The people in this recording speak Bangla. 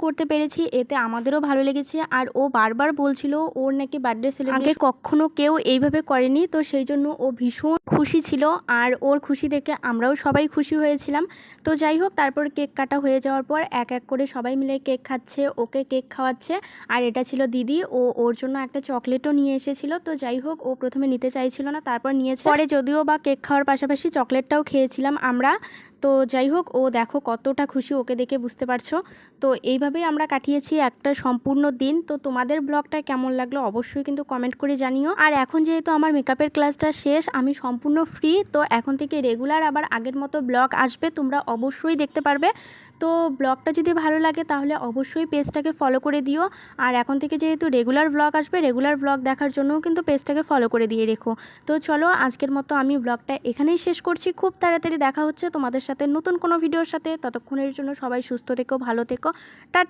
করতে পেরেছি, এতে আমাদেরও ভালো লেগেছে। আর ও বারবার বলছিল ওর নাকি বার্থডে সেলিব্রেশন আগে কখনো কেউ এইভাবে করেনি, তো সেই জন্য ও ভীষণ খুশি ছিল। আর ওর খুশি দেখে আমরাও সবাই খুশি হয়েছিলাম। তো যাই হোক, তারপর কেক কাটা হয়ে যাওয়ার পর এক এক করে সবাই মিলে কেক খাচ্ছে, ওকে কেক খাওয়াচ্ছে। আর এটা ছিল দিদি, ওর জন্য একটা চকলেটও নিয়ে এসেছিল। তো যাই হোক, ও প্রথমে নিতে চাইছিল না, তারপর নিয়েছে। পরে যদিও বা কেক খাওয়ার পাশাপাশি চকলেটটাও খেয়েছিলাম আমরা। তো যাই হোক, ও দেখো কতটা খুশি, ওকে দেখে বুঝতে পারছো। তো এইভাবেই আমরা কাটিয়েছি একটা সম্পূর্ণ দিন। তো তোমাদের ব্লগটা কেমন লাগলো অবশ্যই কিন্তু কমেন্ট করে জানিও। আর এখন যেহেতু আমার মেকআপের ক্লাসটা শেষ, আমি সম্পূর্ণ ফ্রি। তো এখন থেকে রেগুলার আবার আগের মতো ব্লগ আসবে, তোমরা অবশ্যই দেখতে পারবে। তো ব্লগটা যদি ভালো লাগে তাহলে অবশ্যই পেজটাকে ফলো করে দিও। আর এখন থেকে যেহেতু রেগুলার ব্লগ আসবে, রেগুলার ব্লগ দেখার জন্যও কিন্তু পেজটাকে ফলো করে দিয়ে রেখো। তো চলো, আজকের মতো আমি ব্লগটা এখানেই শেষ করছি। খুব তাড়াতাড়ি দেখা হচ্ছে তোমাদের সাথে নতুন কোনো ভিডিওর সাথে। ততক্ষণের জন্য সবাই সুস্থ থেকো, ভালো থেকো। টাটা।